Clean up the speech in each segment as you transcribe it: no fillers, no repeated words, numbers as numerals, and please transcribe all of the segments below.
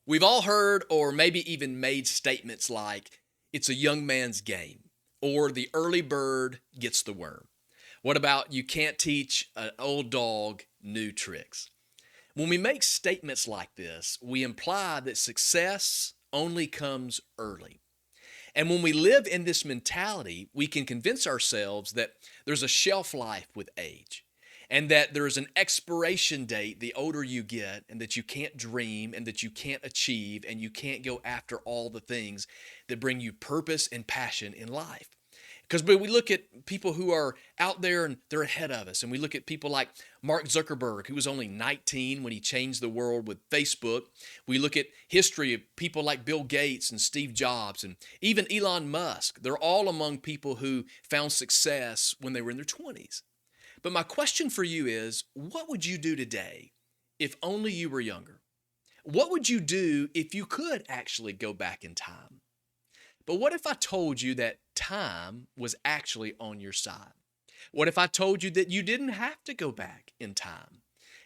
We've all heard or maybe even made statements like, it's a young man's game, or the early bird gets the worm. What about you can't teach an old dog new tricks? When we make statements like this, we imply that success only comes early. And when we live in this mentality, we can convince ourselves that there's a shelf life with age and that there's an expiration date the older you get, and that you can't dream and that you can't achieve and you can't go after all the things that bring you purpose and passion in life. Because we look at people who are out there and they're ahead of us. And we look at people like Mark Zuckerberg, who was only 19 when he changed the world with Facebook. We look at history of people like Bill Gates and Steve Jobs and even Elon Musk. They're all among people who found success when they were in their 20s. But my question for you is, what would you do today if only you were younger? What would you do if you could actually go back in time? But what if I told you that time was actually on your side? What if I told you that you didn't have to go back in time?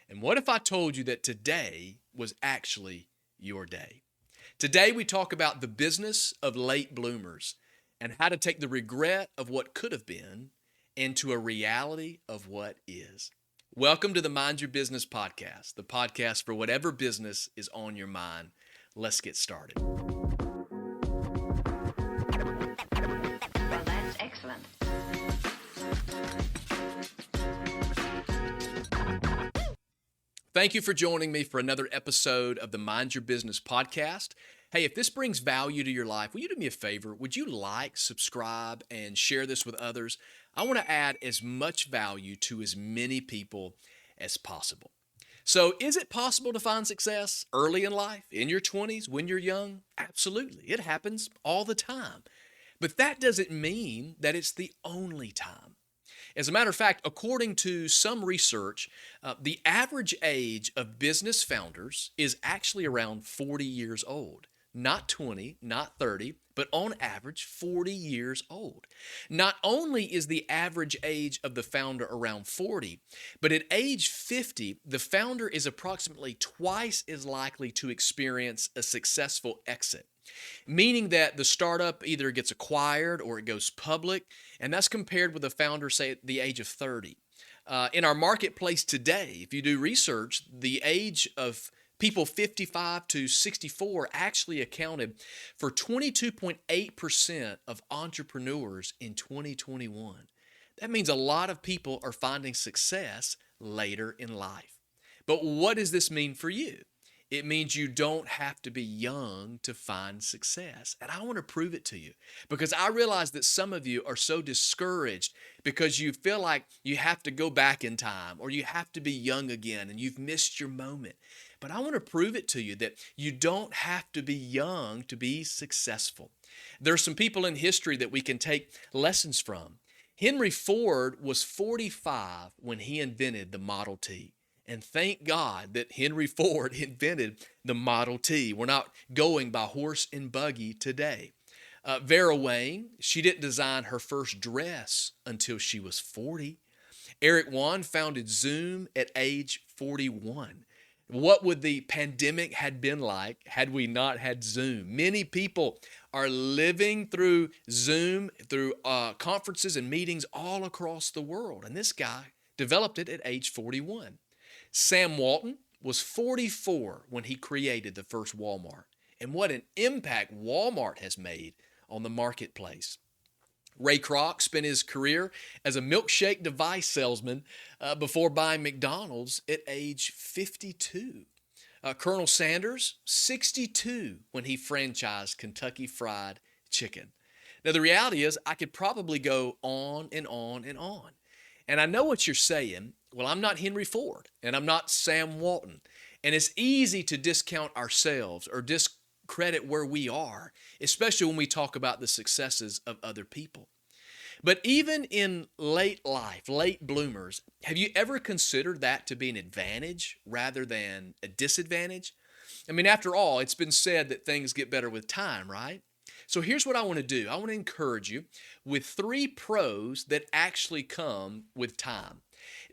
And what if I told you that today was actually your day? Today we talk about the business of late bloomers and how to take the regret of what could have been into a reality of what is. Welcome to the Mind Your Business podcast, the podcast for whatever business is on your mind. Let's get started. Excellent. Thank you for joining me for another episode of the Mind Your Business podcast. Hey, if this brings value to your life, will you do me a favor? Would you like, subscribe, and share this with others? I want to add as much value to as many people as possible. So, is it possible to find success early in life, in your 20s, when you're young? Absolutely. It happens all the time. But that doesn't mean that it's the only time. As a matter of fact, according to some research, the average age of business founders is actually around 40 years old. Not 20, not 30, but on average 40 years old. Not only is the average age of the founder around 40, but at age 50, the founder is approximately twice as likely to experience a successful exit. Meaning that the startup either gets acquired or it goes public, and that's compared with a founder, say, at the age of 30. In our marketplace today, if you do research, the age of people 55 to 64 actually accounted for 22.8% of entrepreneurs in 2021. That means a lot of people are finding success later in life. But what does this mean for you? It means you don't have to be young to find success. And I want to prove it to you because I realize that some of you are so discouraged because you feel like you have to go back in time or you have to be young again and you've missed your moment. But I want to prove it to you that you don't have to be young to be successful. There are some people in history that we can take lessons from. Henry Ford was 45 when he invented the Model T. And thank God that Henry Ford invented the Model T. We're not going by horse and buggy today. Vera Wang, she didn't design her first dress until she was 40. Eric Yuan founded Zoom at age 41. What would the pandemic had been like had we not had Zoom? Many people are living through Zoom, through conferences and meetings all across the world. And this guy developed it at age 41. Sam Walton was 44 when he created the first Walmart. And what an impact Walmart has made on the marketplace. Ray Kroc spent his career as a milkshake device salesman before buying McDonald's at age 52. Colonel Sanders, 62 when he franchised Kentucky Fried Chicken. Now, the reality is I could probably go on and on and on. And I know what you're saying. Well, I'm not Henry Ford and I'm not Sam Walton. And it's easy to discount ourselves or discredit where we are, especially when we talk about the successes of other people. But even in late life, late bloomers, have you ever considered that to be an advantage rather than a disadvantage? I mean, after all, it's been said that things get better with time, right? So here's what I want to do. I want to encourage you with 3 pros that actually come with time.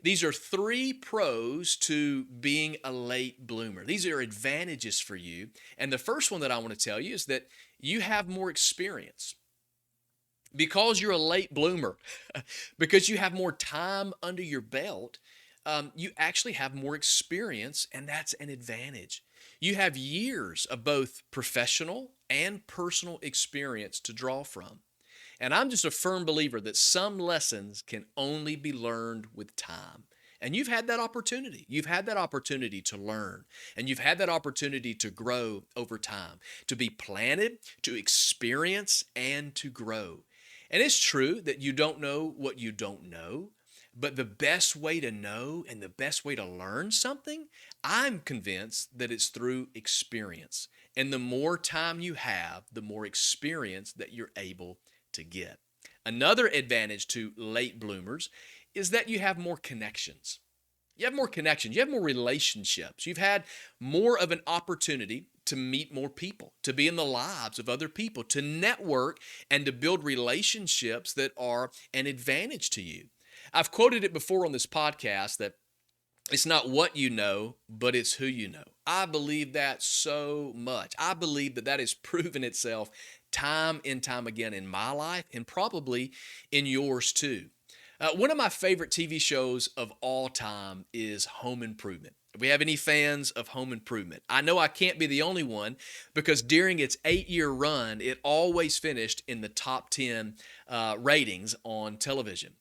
These are three pros to being a late bloomer. These are advantages for you. And the first one that I want to tell you is that you have more experience. Because you're a late bloomer, because you have more time under your belt, you actually have more experience, and that's an advantage. You have years of both professional and personal experience to draw from. And I'm just a firm believer that some lessons can only be learned with time. And you've had that opportunity. You've had that opportunity to learn, and you've had that opportunity to grow over time, to be planted, to experience, and to grow. And it's true that you don't know what you don't know, but the best way to know and the best way to learn something, I'm convinced that it's through experience. And the more time you have, the more experience that you're able to get. Another advantage to late bloomers is that you have more connections. You have more connections. You have more relationships. You've had more of an opportunity to meet more people, to be in the lives of other people, to network and to build relationships that are an advantage to you. I've quoted it before on this podcast that it's not what you know, but it's who you know. I believe that so much. I believe that that has proven itself time and time again in my life and probably in yours too. One of my favorite TV shows of all time is Home Improvement. Do we have any fans of Home Improvement? I know I can't be the only one because during its 8-year run, it always finished in the top 10 ratings on television.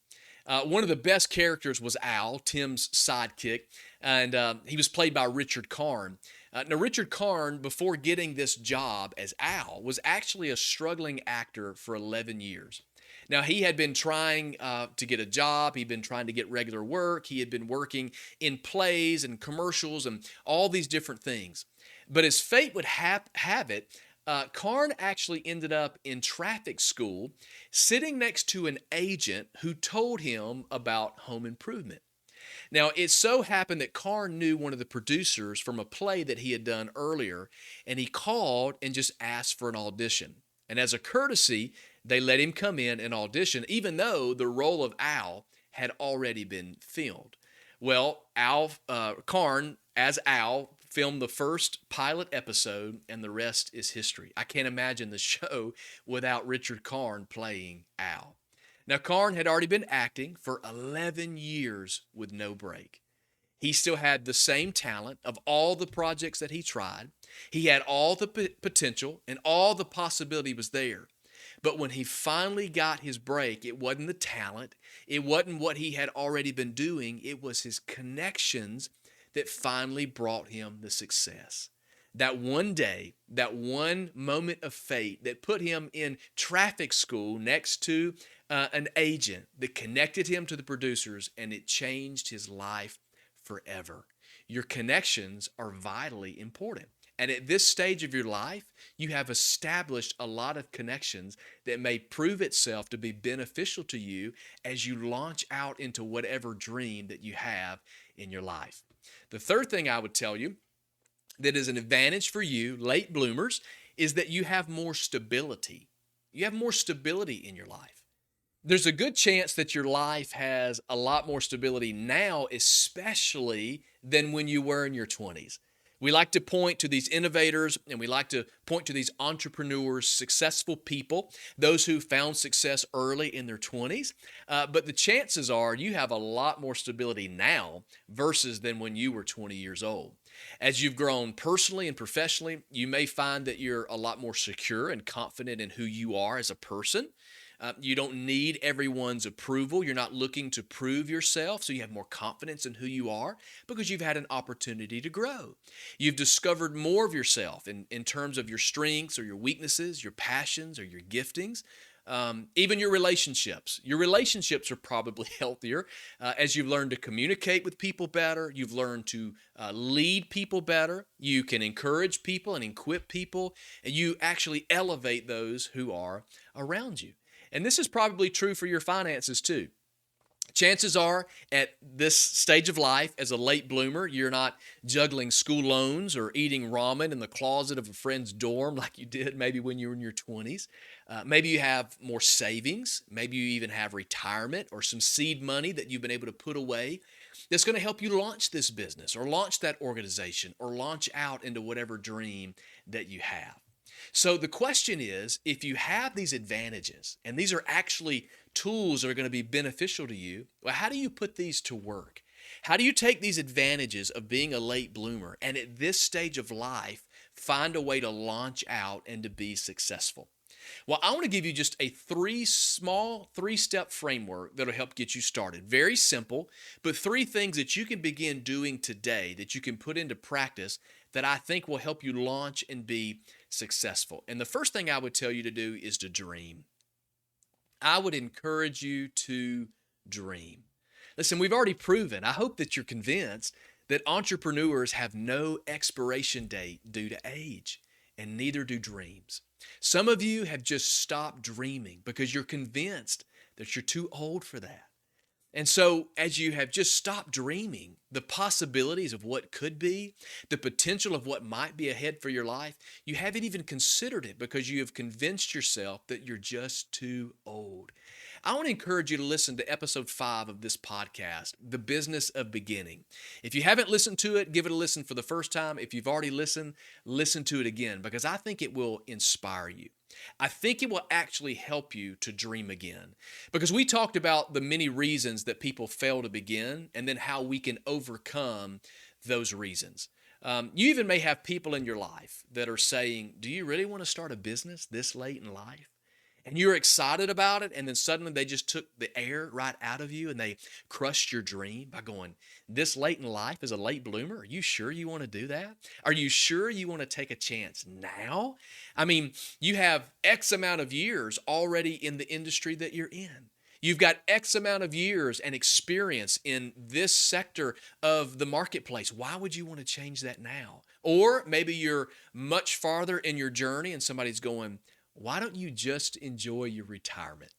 One of the best characters was Al, Tim's sidekick, and he was played by Richard Karn. Now, Richard Karn, before getting this job as Al, was actually a struggling actor for 11 years. Now, he had been trying to get a job. He'd been trying to get regular work. He had been working in plays and commercials and all these different things. But as fate would have it, Karn actually ended up in traffic school sitting next to an agent who told him about Home Improvement. Now, it so happened that Karn knew one of the producers from a play that he had done earlier, and he called and just asked for an audition. And as a courtesy, they let him come in and audition, even though the role of Al had already been filmed. Well, Karn, as Al, filmed the first pilot episode, and the rest is history. I can't imagine the show without Richard Karn playing Al. Now, Karn had already been acting for 11 years with no break. He still had the same talent of all the projects that he tried. He had all the potential, and all the possibility was there. But when he finally got his break, it wasn't the talent. It wasn't what he had already been doing. It was his connections that finally brought him the success. That one day, that one moment of fate that put him in traffic school next to an agent that connected him to the producers, and it changed his life forever. Your connections are vitally important. And at this stage of your life, you have established a lot of connections that may prove itself to be beneficial to you as you launch out into whatever dream that you have in your life. The third thing I would tell you that is an advantage for you, late bloomers, is that you have more stability. You have more stability in your life. There's a good chance that your life has a lot more stability now, especially than when you were in your 20s. We like to point to these innovators, and we like to point to these entrepreneurs, successful people, those who found success early in their 20s. But the chances are you have a lot more stability now versus than when you were 20 years old. As you've grown personally and professionally, you may find that you're a lot more secure and confident in who you are as a person. You don't need everyone's approval. You're not looking to prove yourself, so you have more confidence in who you are because you've had an opportunity to grow. You've discovered more of yourself in terms of your strengths or your weaknesses, your passions or your giftings. Even your relationships. Your relationships are probably healthier as you've learned to communicate with people better. You've learned to lead people better. You can encourage people and equip people, and you actually elevate those who are around you. And this is probably true for your finances too. Chances are at this stage of life as a late bloomer, you're not juggling school loans or eating ramen in the closet of a friend's dorm like you did maybe when you were in your 20s. Maybe you have more savings. Maybe you even have retirement or some seed money that you've been able to put away. that's going to help you launch this business or launch that organization or launch out into whatever dream that you have. So the question is, if you have these advantages, and these are actually tools that are going to be beneficial to you, well, how do you put these to work? How do you take these advantages of being a late bloomer and at this stage of life, find a way to launch out and to be successful? Well, I want to give you just a three-step framework that'll help get you started. Very simple, but three things that you can begin doing today that you can put into practice that I think will help you launch and be successful. And the first thing I would tell you to do is to dream. I would encourage you to dream. Listen, we've already proven, I hope that you're convinced, that entrepreneurs have no expiration date due to age, and neither do dreams. Some of you have just stopped dreaming because you're convinced that you're too old for that. And so as you have just stopped dreaming, the possibilities of what could be, the potential of what might be ahead for your life, you haven't even considered it because you have convinced yourself that you're just too old. I want to encourage you to listen to episode 5 of this podcast, The Business of Beginning. If you haven't listened to it, give it a listen for the first time. If you've already listened, listen to it again because I think it will inspire you. I think it will actually help you to dream again because we talked about the many reasons that people fail to begin and then how we can overcome those reasons. You even may have people in your life that are saying, do you really want to start a business this late in life? And you're excited about it, and then suddenly they just took the air right out of you and they crushed your dream by going, this late in life as a late bloomer, are you sure you want to do that? Are you sure you want to take a chance now? I mean, you have X amount of years already in the industry that you're in. You've got X amount of years and experience in this sector of the marketplace. Why would you want to change that now? Or maybe you're much farther in your journey and somebody's going, why don't you just enjoy your retirement?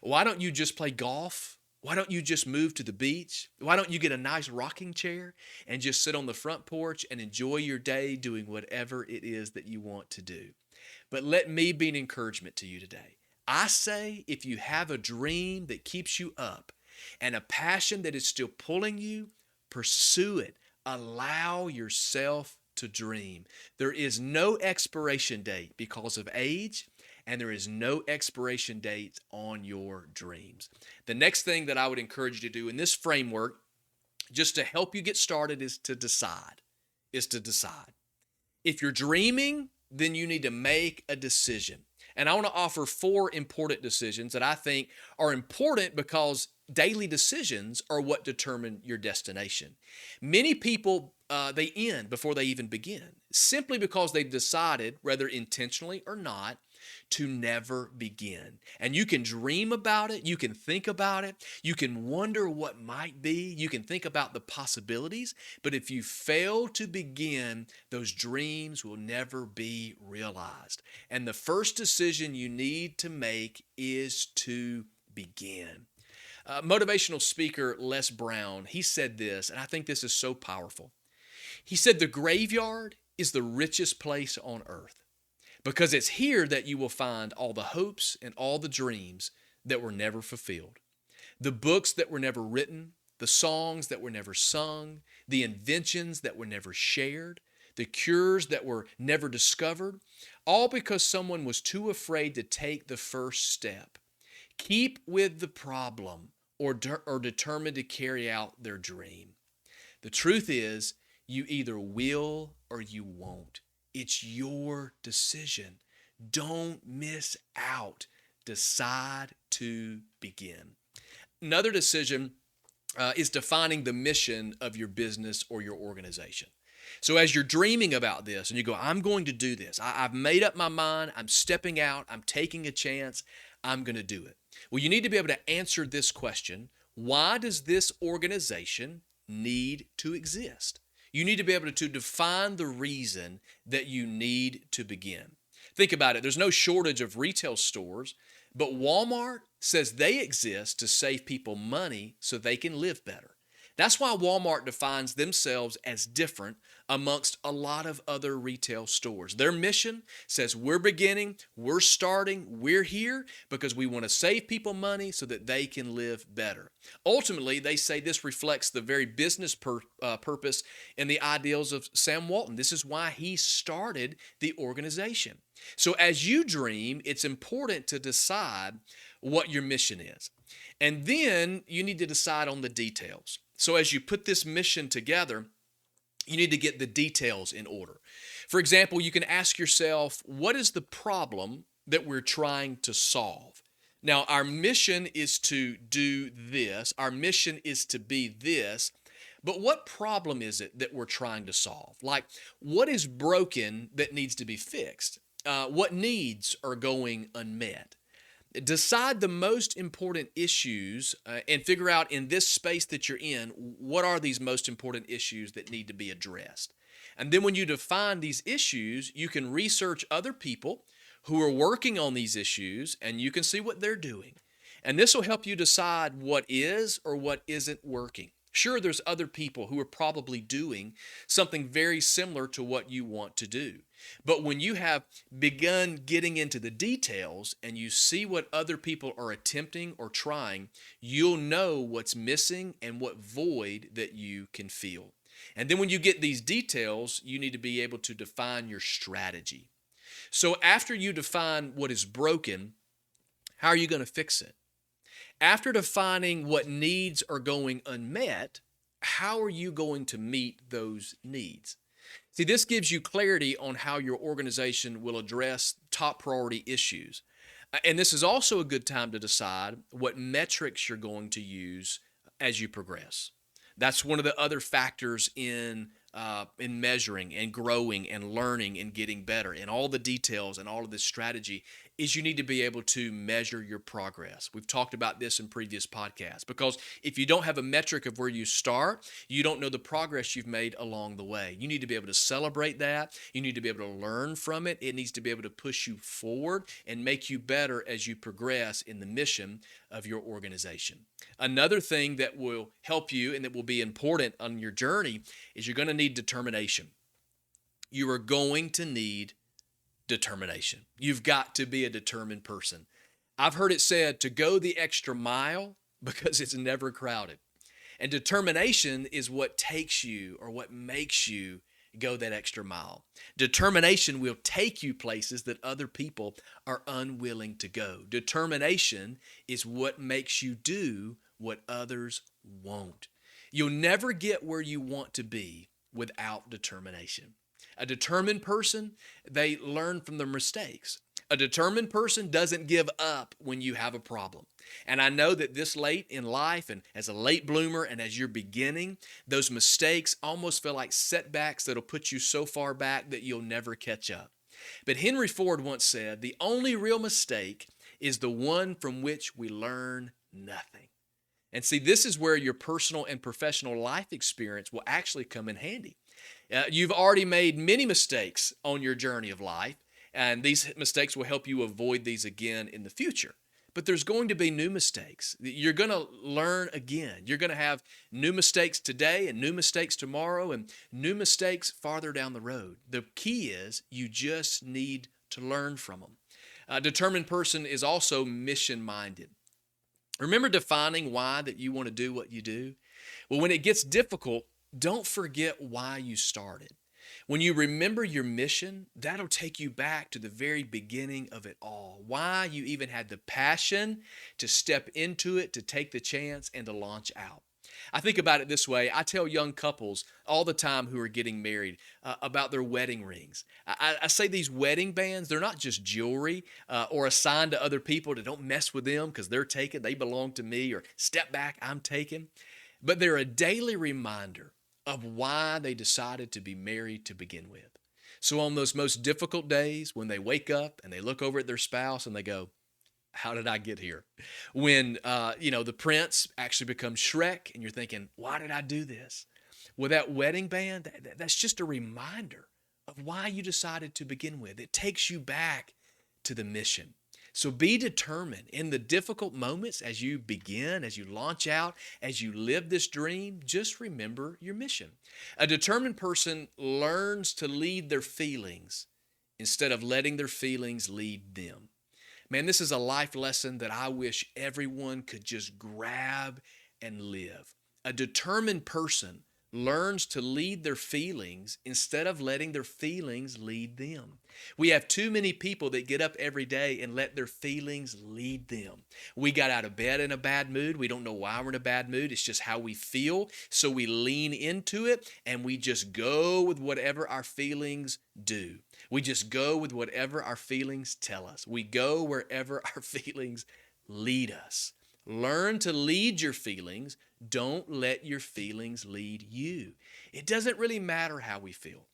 Why don't you just play golf? Why don't you just move to the beach? Why don't you get a nice rocking chair and just sit on the front porch and enjoy your day doing whatever it is that you want to do? But let me be an encouragement to you today. I say if you have a dream that keeps you up and a passion that is still pulling you, pursue it. Allow yourself to dream. There is no expiration date because of age, and there is no expiration date on your dreams. The next thing that I would encourage you to do in this framework, just to help you get started, is to decide. If you're dreaming, then you need to make a decision. And I want to offer 4 important decisions that I think are important because daily decisions are what determine your destination. Many people, they end before they even begin, simply because they've decided, whether intentionally or not, to never begin. And you can dream about it, you can think about it, you can wonder what might be, you can think about the possibilities, but if you fail to begin, those dreams will never be realized. And the first decision you need to make is to begin. Motivational speaker Les Brown, he said this, and I think this is so powerful. He said, the graveyard is the richest place on earth because it's here that you will find all the hopes and all the dreams that were never fulfilled, the books that were never written, the songs that were never sung, the inventions that were never shared, the cures that were never discovered, all because someone was too afraid to take the first step. Keep with the problem or determined to carry out their dream. The truth is, you either will or you won't. It's your decision. Don't miss out. Decide to begin. Another decision is defining the mission of your business or your organization. So as you're dreaming about this and you go, I'm going to do this. I've made up my mind. I'm stepping out. I'm taking a chance. I'm going to do it. Well, you need to be able to answer this question. Why does this organization need to exist? You need to be able to define the reason that you need to begin. Think about it. There's no shortage of retail stores, but Walmart says they exist to save people money so they can live better. That's why Walmart defines themselves as different amongst a lot of other retail stores. Their mission says we're beginning, we're starting, we're here because we want to save people money so that they can live better. Ultimately, they say this reflects the very business purpose and the ideals of Sam Walton. This is why he started the organization. So as you dream, it's important to decide what your mission is. And then you need to decide on the details. So as you put this mission together, you need to get the details in order. For example, you can ask yourself, what is the problem that we're trying to solve? Now, our mission is to do this. Our mission is to be this. But what problem is it that we're trying to solve? Like, what is broken that needs to be fixed? What needs are going unmet? Decide the most important issues and figure out in this space that you're in, what are these most important issues that need to be addressed? And then when you define these issues, you can research other people who are working on these issues and you can see what they're doing. And this will help you decide what is or what isn't working. Sure, there's other people who are probably doing something very similar to what you want to do. But when you have begun getting into the details and you see what other people are attempting or trying, you'll know what's missing and what void that you can fill. And then when you get these details, you need to be able to define your strategy. So after you define what is broken, how are you going to fix it? After defining what needs are going unmet, how are you going to meet those needs? See, this gives you clarity on how your organization will address top priority issues. And this is also a good time to decide what metrics you're going to use as you progress. That's one of the other factors in measuring and growing and learning and getting better and all the details and all of this strategy is you need to be able to measure your progress. We've talked about this in previous podcasts because if you don't have a metric of where you start, you don't know the progress you've made along the way. You need to be able to celebrate that. You need to be able to learn from it. It needs to be able to push you forward and make you better as you progress in the mission of your organization. Another thing that will help you and that will be important on your journey is you're going to need determination. You are going to need determination. You've got to be a determined person. I've heard it said to go the extra mile because it's never crowded. And determination is what takes you or what makes you go that extra mile. Determination will take you places that other people are unwilling to go. Determination is what makes you do what others won't. You'll never get where you want to be without determination. A determined person, they learn from their mistakes. A determined person doesn't give up when you have a problem. And I know that this late in life and as a late bloomer and as you're beginning, those mistakes almost feel like setbacks that'll put you so far back that you'll never catch up. But Henry Ford once said, the only real mistake is the one from which we learn nothing. And see, this is where your personal and professional life experience will actually come in handy. You've already made many mistakes on your journey of life, and these mistakes will help you avoid these again in the future. But there's going to be new mistakes. You're going to learn again. You're going to have new mistakes today and new mistakes tomorrow and new mistakes farther down the road. The key is you just need to learn from them. A determined person is also mission-minded. Remember defining why that you want to do what you do? Well, when it gets difficult, don't forget why you started. When you remember your mission, that'll take you back to the very beginning of it all. Why you even had the passion to step into it, to take the chance, and to launch out. I think about it this way. I tell young couples all the time who are getting married about their wedding rings. I say these wedding bands, they're not just jewelry or a sign to other people to don't mess with them because they're taken, they belong to me, or step back, I'm taken. But they're a daily reminder of why they decided to be married to begin with. So on those most difficult days when they wake up and they look over at their spouse and they go, how did I get here? When, the prince actually becomes Shrek and you're thinking, why did I do this? Well, that wedding band, that's just a reminder of why you decided to begin with. It takes you back to the mission. So be determined in the difficult moments as you begin, as you launch out, as you live this dream, just remember your mission. A determined person learns to lead their feelings instead of letting their feelings lead them. Man, this is a life lesson that I wish everyone could just grab and live. A determined person learns to lead their feelings instead of letting their feelings lead them. We have too many people that get up every day and let their feelings lead them. We got out of bed in a bad mood. We don't know why we're in a bad mood. It's just how we feel. So we lean into it and we just go with whatever our feelings do. We just go with whatever our feelings tell us. We go wherever our feelings lead us. Learn to lead your feelings. Don't let your feelings lead you. It doesn't really matter how we feel.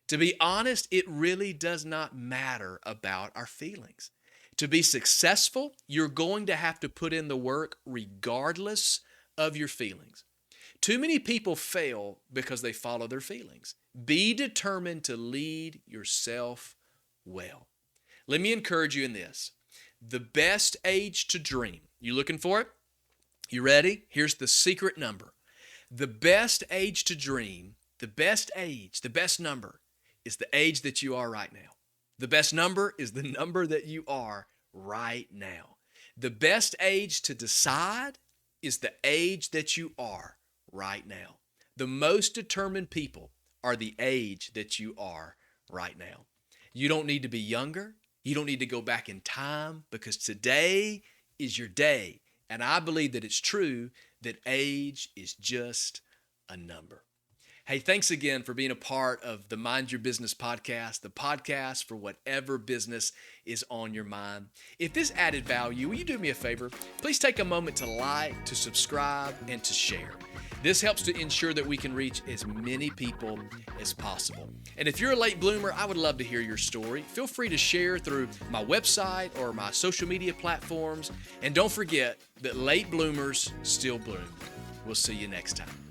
To be honest, it really does not matter about our feelings. To be successful, you're going to have to put in the work regardless of your feelings. Too many people fail because they follow their feelings. Be determined to lead yourself well. Let me encourage you in this. The best age to dream. You looking for it? You ready? Here's the secret number. The best age to dream, the best age, the best number is the age that you are right now. The best number is the number that you are right now. The best age to decide is the age that you are right now. The most determined people are the age that you are right now. You don't need to be younger. You don't need to go back in time because today is your day. And I believe that it's true that age is just a number. Hey, thanks again for being a part of the Mind Your Business podcast, the podcast for whatever business is on your mind. If this added value, will you do me a favor? Please take a moment to like, to subscribe, and to share. This helps to ensure that we can reach as many people as possible. And if you're a late bloomer, I would love to hear your story. Feel free to share through my website or my social media platforms. And don't forget that late bloomers still bloom. We'll see you next time.